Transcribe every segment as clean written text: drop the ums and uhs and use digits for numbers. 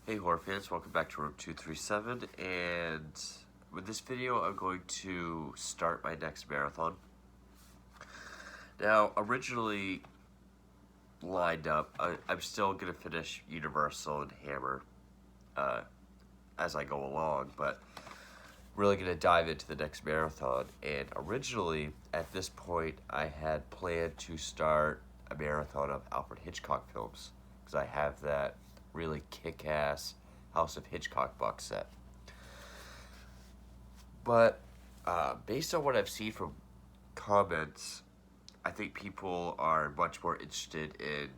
Hey horror fans, welcome back to Room 237, and with this video I'm going to start my next marathon. Now, originally lined up, I'm still going to finish Universal and Hammer as I go along, but really going to dive into the next marathon. And originally, at this point, I had planned to start a marathon of Alfred Hitchcock films, because I have that really kick-ass House of Hitchcock box set. But based on what I've seen from comments, I think people are much more interested in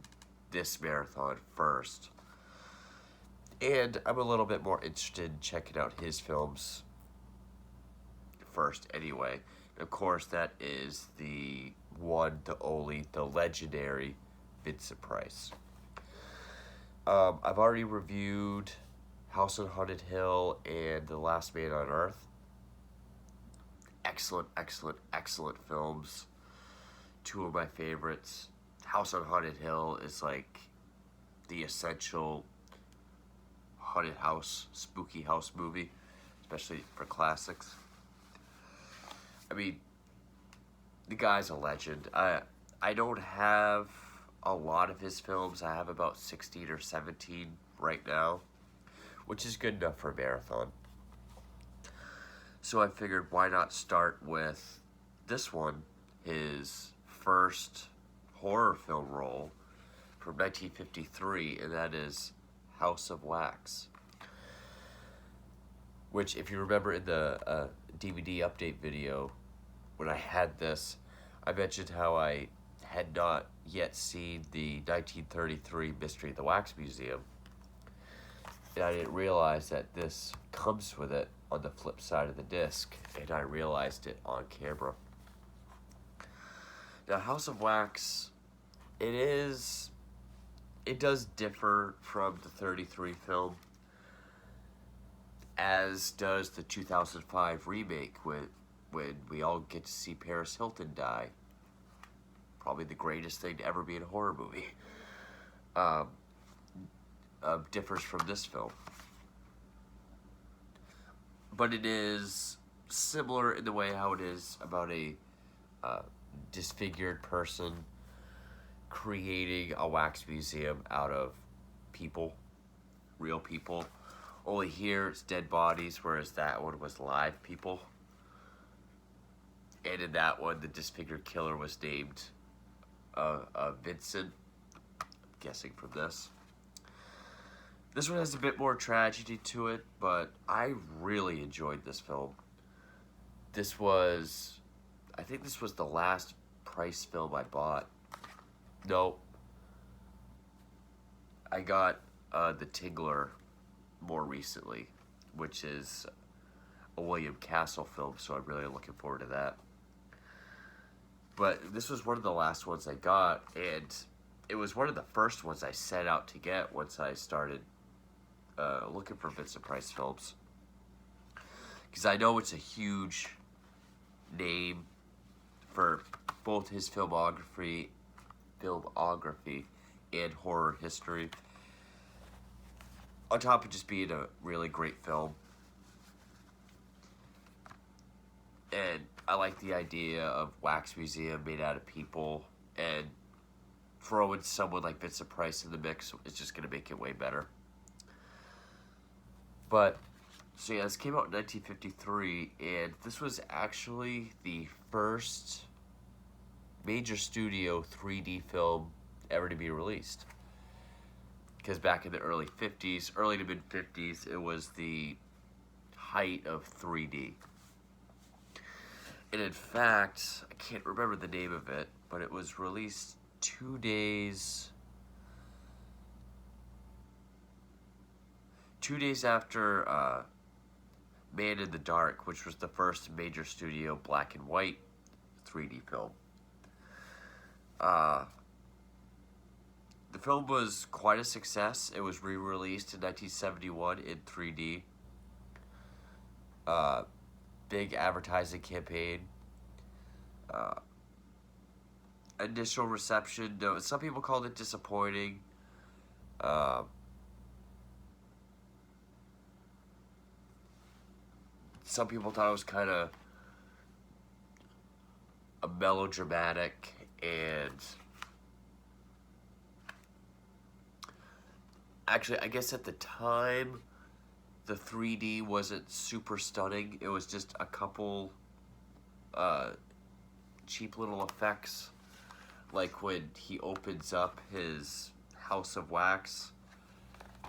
this marathon first. And I'm a little bit more interested in checking out his films first anyway. And of course, that is the one, the only, the legendary Vincent Price. I've already reviewed House on Haunted Hill and The Last Man on Earth. Excellent, excellent, excellent films. Two of my favorites. House on Haunted Hill is like the essential haunted house, spooky house movie, especially for classics. I mean, the guy's a legend. I don't have a lot of his films. I have about 16 or 17 right now, which is good enough for a marathon. So I figured, why not start with this one, his first horror film role from 1953, and that is House of Wax. Which, if you remember in the DVD update video, when I had this, I mentioned how I had not yet seen the 1933 Mystery of the Wax Museum. And I didn't realize that this comes with it on the flip side of the disc, and I realized it on camera. Now, House of Wax, it does differ from the 33 film, as does the 2005 remake when we all get to see Paris Hilton die. Probably the greatest thing to ever be in a horror movie. Differs from this film. But it is similar in the way how it is about a disfigured person creating a wax museum out of people, real people. Only here it's dead bodies, whereas that one was live people. And in that one, the disfigured killer was named Vincent, I'm guessing from this. This one has a bit more tragedy to it, but I really enjoyed this film. I think this was the last Price film I bought. No. I got The Tingler more recently, which is a William Castle film, so I'm really looking forward to that. But this was one of the last ones I got, and it was one of the first ones I set out to get once I started looking for Vincent Price films. Because I know it's a huge name for both his filmography and horror history. On top of just being a really great film. And I like the idea of wax museum made out of people, and throwing someone like Vincent Price in the mix is just going to make it way better. But, so yeah, this came out in 1953, and this was actually the first major studio 3D film ever to be released. Because back in the early to mid 50s, it was the height of 3D. And in fact, I can't remember the name of it, but it was released 2 days after Man in the Dark, which was the first major studio black and white 3D film. The film was quite a success. It was re-released in 1971 in 3D. Big advertising campaign. Initial reception, no, some people called it disappointing. some people thought it was kind of a melodramatic, and actually, I guess at the time, the 3D wasn't super stunning. It was just a couple cheap little effects, like when he opens up his house of wax,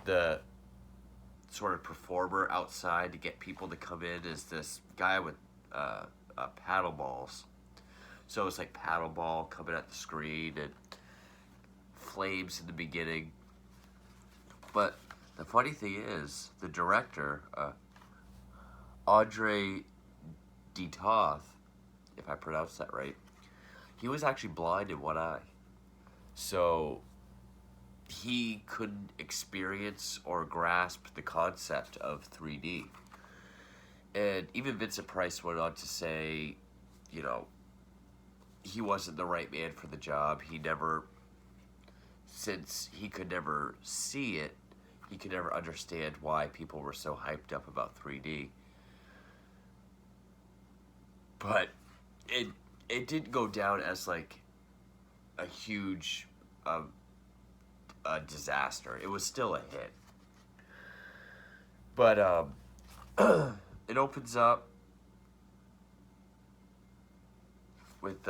the sort of performer outside to get people to come in is this guy with paddle balls. So it's like paddle ball coming at the screen and flames in the beginning. But the funny thing is, the director, Audrey Detoth, if I pronounced that right, he was actually blind in one eye. So he couldn't experience or grasp the concept of 3D. And even Vincent Price went on to say, you know, he wasn't the right man for the job. He never, since he could never see it, he could never understand why people were so hyped up about 3D. But it didn't go down as like a huge disaster. It was still a hit. But it opens up with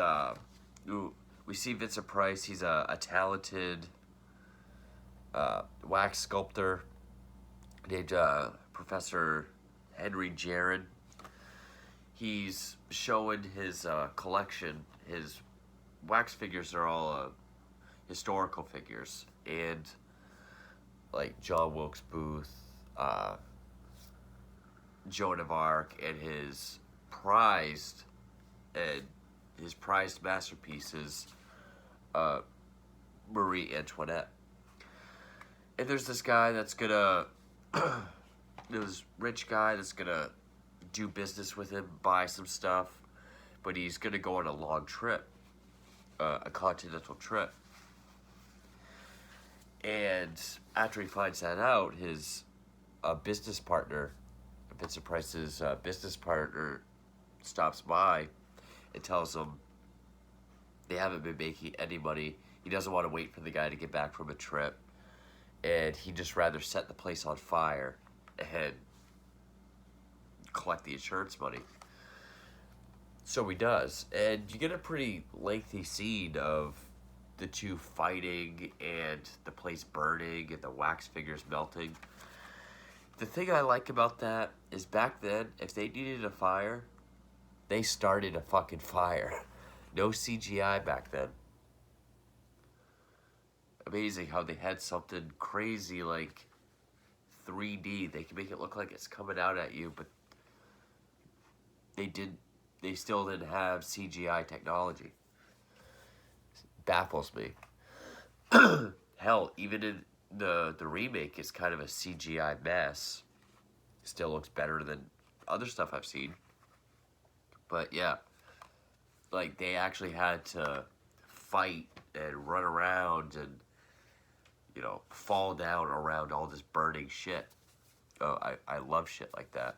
we see Vincent Price. He's a talented wax sculptor named Professor Henry Jared. He's showing his collection. His wax figures are all historical figures, and like John Wilkes Booth, Joan of Arc, and his prized masterpieces, Marie Antoinette. And there's this guy that's gonna, this rich guy that's gonna do business with him, buy some stuff, but he's gonna go on a long trip, a continental trip. And after he finds that out, his business partner, Vincent Price's business partner, stops by and tells him they haven't been making any money. He doesn't want to wait for the guy to get back from a trip, and he'd just rather set the place on fire and collect the insurance money. So he does, and you get a pretty lengthy scene of the two fighting and the place burning and the wax figures melting. The thing I like about that is back then, if they needed a fire, they started a fucking fire. No CGI back then. Amazing how they had something crazy like 3D. They can make it look like it's coming out at you, but they still didn't have CGI technology. Baffles me. Hell, even in the remake is kind of a CGI mess. Still looks better than other stuff I've seen. But yeah, like they actually had to fight and run around and, you know, fall down around all this burning shit. Oh, I love shit like that.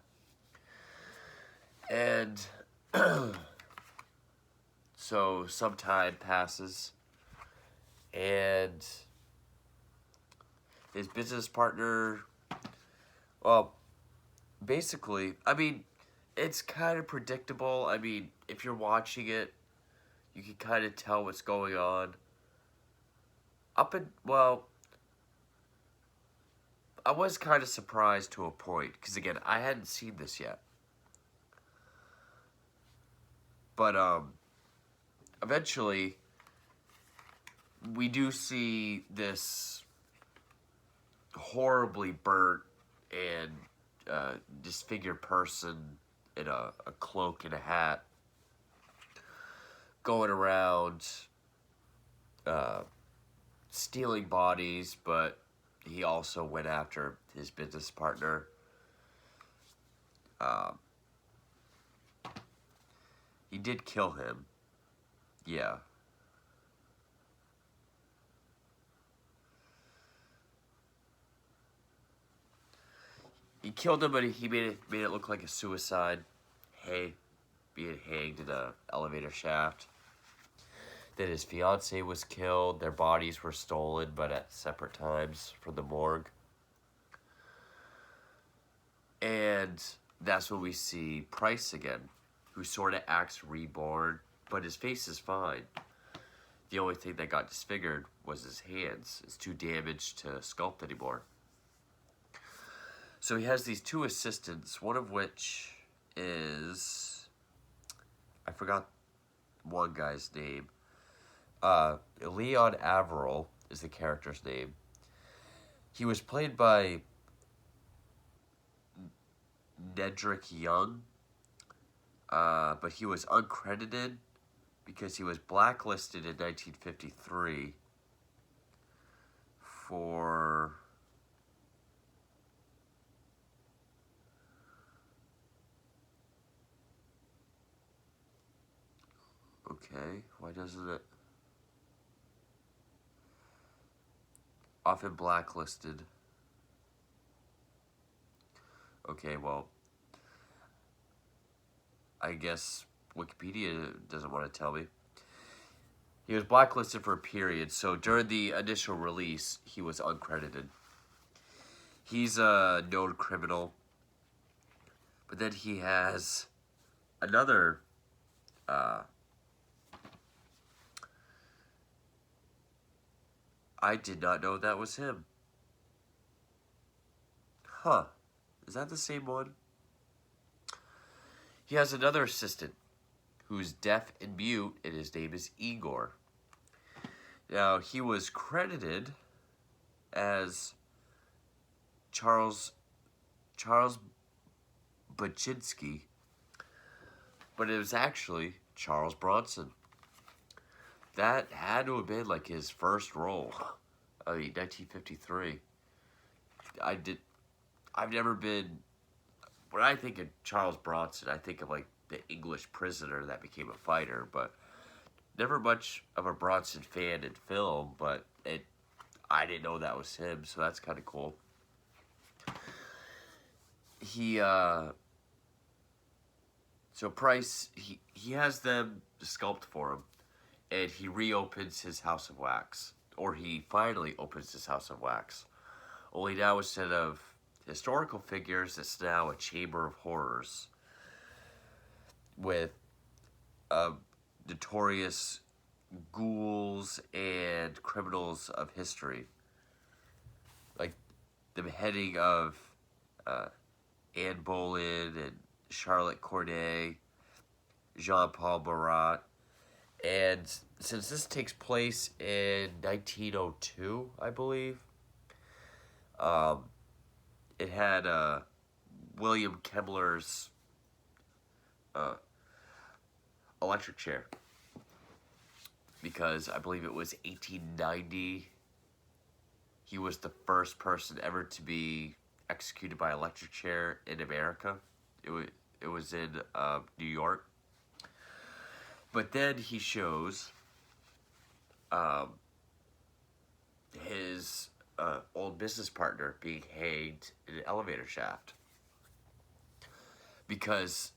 And so some time passes, and his business partner, well, basically, I mean, it's kind of predictable. I mean, if you're watching it, you can kind of tell what's going on. Well, I was kind of surprised to a point, because again, I hadn't seen this yet. But eventually, we do see this horribly burnt and disfigured person in a cloak and a hat going around stealing bodies, but he also went after his business partner. He did kill him. Yeah. He killed him, but he made it look like a suicide. Hey, being hanged in a elevator shaft. Then his fiance was killed. Their bodies were stolen, but at separate times from the morgue. And that's when we see Price again, who sort of acts reborn, but his face is fine. The only thing that got disfigured was his hands. It's too damaged to sculpt anymore. So he has these two assistants, one of which is... I forgot one guy's name. Leon Averill is the character's name. He was played by Nedrick Young, but he was uncredited because he was blacklisted in 1953 for... Okay, why doesn't it... Often blacklisted. Okay, well, I guess Wikipedia doesn't want to tell me. He was blacklisted for a period, so during the initial release, he was uncredited. He's a known criminal, but then he has another I did not know that was him. Huh. Is that the same one? He has another assistant who's deaf and mute, and his name is Igor. Now, he was credited as Charles Baczynski, but it was actually Charles Bronson. That had to have been like his first role. I mean, 1953. I've never been... When I think of Charles Bronson, I think of like the English prisoner that became a fighter, but never much of a Bronson fan in film, but I didn't know that was him, so that's kind of cool. So Price, he has them sculpt for him, and he reopens his House of Wax, or he finally opens his House of Wax. Only now, instead of historical figures, it's now a chamber of horrors with notorious ghouls and criminals of history, like the beheading of Anne Boleyn and Charlotte Corday, Jean-Paul Marat. And since this takes place in 1902, I believe, it had William Kemmler's electric chair, because I believe it was 1890. He was the first person ever to be executed by electric chair in America. It was in New York. But then he shows his old business partner being hanged in an elevator shaft because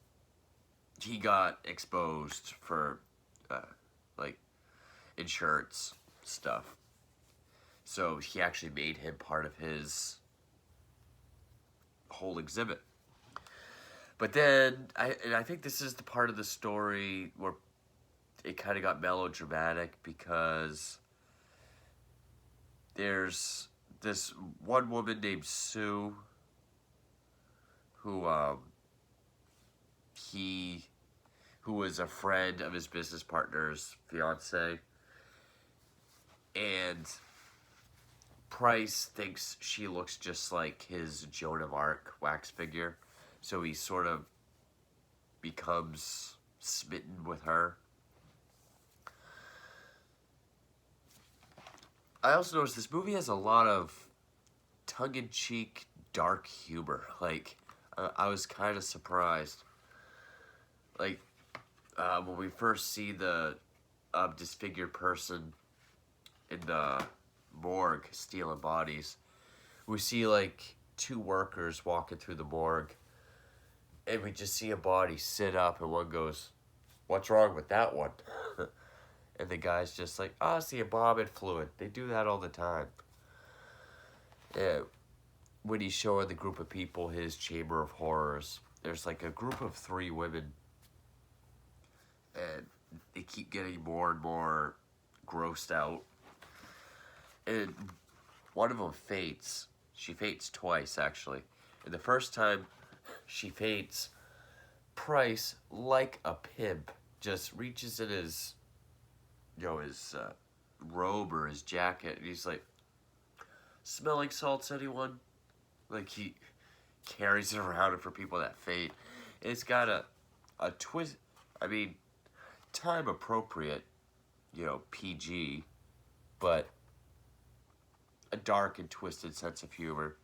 he got exposed for like insurance stuff. So he actually made him part of his whole exhibit. But then I think this is the part of the story where it kind of got melodramatic, because there's this one woman named Sue who was a friend of his business partner's fiance, and Price thinks she looks just like his Joan of Arc wax figure, so he sort of becomes smitten with her. I also noticed this movie has a lot of tongue-in-cheek dark humor. Like, I was kind of surprised. Like, when we first see the disfigured person in the morgue stealing bodies, we see, like, two workers walking through the morgue, and we just see a body sit up, and one goes, "What's wrong with that one?" And the guy's just like, "Oh, it's the embalming fluid. They do that all the time." And when he's showing the group of people his chamber of horrors, there's like a group of three women, and they keep getting more and more grossed out. And one of them faints. She faints twice, actually. And the first time she faints, Price, like a pimp, just reaches in his, his robe or his jacket, and he's like, "Smelling salts, anyone?" Like, he carries it around for people that faint. And it's got a twist, I mean, time appropriate, PG, but a dark and twisted sense of humor.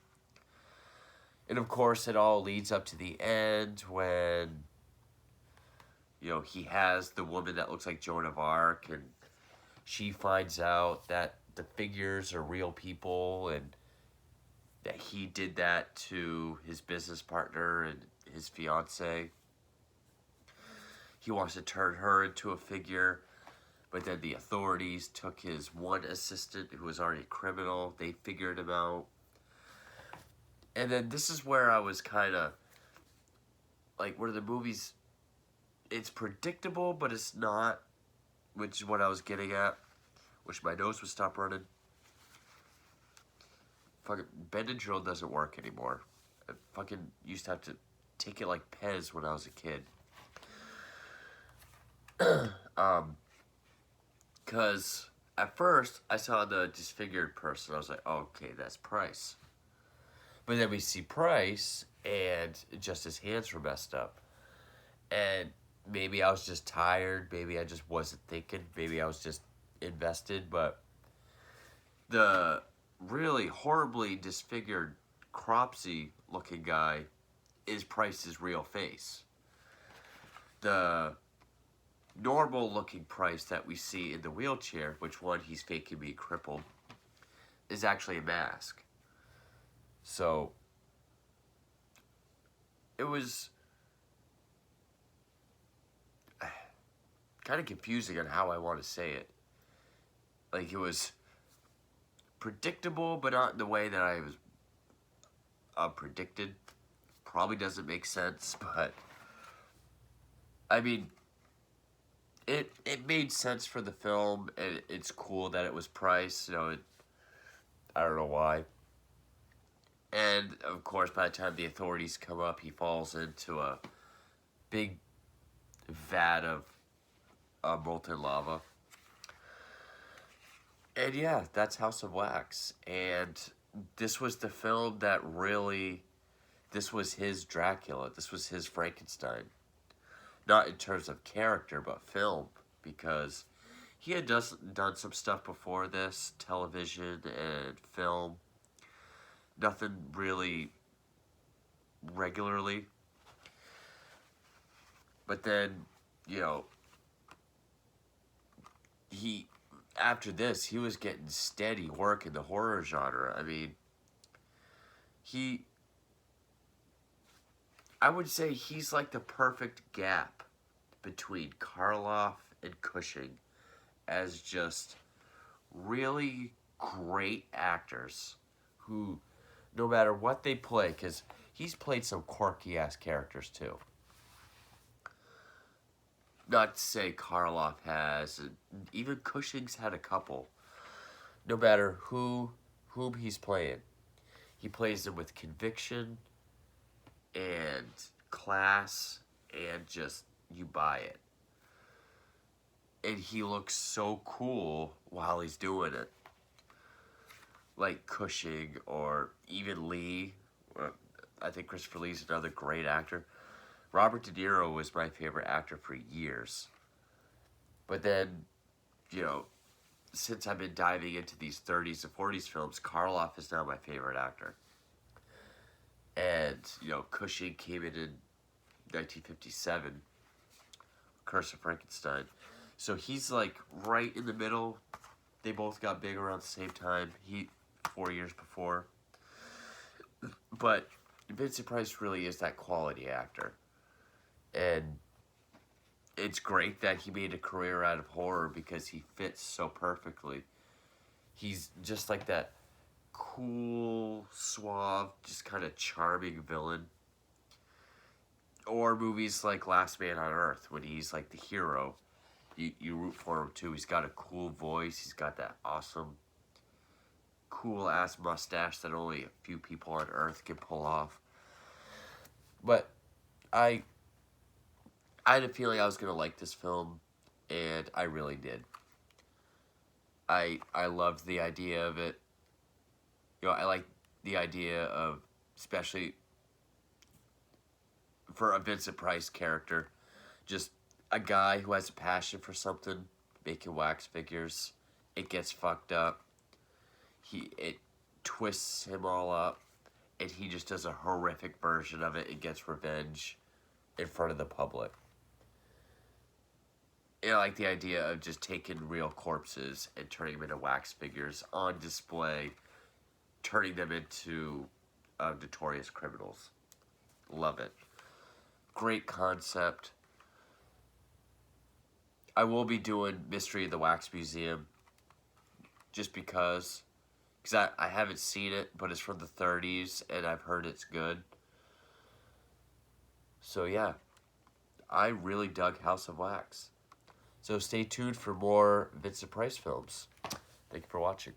And of course, it all leads up to the end when, he has the woman that looks like Joan of Arc, and she finds out that the figures are real people, and that he did that to his business partner and his fiance. He wants to turn her into a figure, but then the authorities took his one assistant who was already a criminal. They figured him out. And then this is where I was kind of like, where the movies, it's predictable, but it's not, which is what I was getting at. Wish my nose would stop running. Fucking Benadryl doesn't work anymore. I fucking used to have to take it like Pez when I was a kid. Because at first I saw the disfigured person. I was like, oh, okay, that's Price. But then we see Price, and just his hands were messed up. And maybe I was just tired. Maybe I just wasn't thinking. Maybe I was just invested. But the really horribly disfigured, Cropsy-looking guy is Price's real face. The normal-looking Price that we see in the wheelchair, which one he's faking being crippled, is actually a mask. So it was kind of confusing on how I want to say it. Like, it was predictable, but not in the way that I was predicted. Probably doesn't make sense, but I mean, it made sense for the film, and it's cool that it was Price. I don't know why. And of course, by the time the authorities come up, he falls into a big vat of molten lava. And yeah, that's House of Wax. And this was the film that really, this was his Dracula. This was his Frankenstein. Not in terms of character, but film. Because he had done some stuff before this, television and film. Nothing really regularly. But then, after this, he was getting steady work in the horror genre. I mean, I would say he's like the perfect gap between Karloff and Cushing as just really great actors who, no matter what they play, because he's played some quirky-ass characters too. Not to say Karloff has, even Cushing's had a couple. No matter whom he's playing, he plays them with conviction and class, and just, you buy it. And he looks so cool while he's doing it. Like Cushing, or even Lee. I think Christopher Lee's another great actor. Robert De Niro was my favorite actor for years. But then, since I've been diving into these 30s and 40s films, Karloff is now my favorite actor. And, Cushing came in 1957, Curse of Frankenstein. So he's like right in the middle. They both got big around the same time. He 4 years before. But Vincent Price really is that quality actor. And it's great that he made a career out of horror because he fits so perfectly. He's just like that cool, suave, just kind of charming villain. Or movies like Last Man on Earth when he's like the hero. You root for him too. He's got a cool voice. He's got that awesome, cool ass mustache that only a few people on Earth can pull off. But I I had a feeling I was gonna like this film, and I really did. I loved the idea of it. I like the idea of, especially for a Vincent Price character, just a guy who has a passion for something, making wax figures. It gets fucked up. It twists him all up, and he just does a horrific version of it and gets revenge in front of the public. I like the idea of just taking real corpses and turning them into wax figures on display, turning them into notorious criminals. Love it. Great concept. I will be doing Mystery of the Wax Museum just because I haven't seen it, but it's from the 30s and I've heard it's good. So yeah, I really dug House of Wax. So stay tuned for more Vincent Price films. Thank you for watching.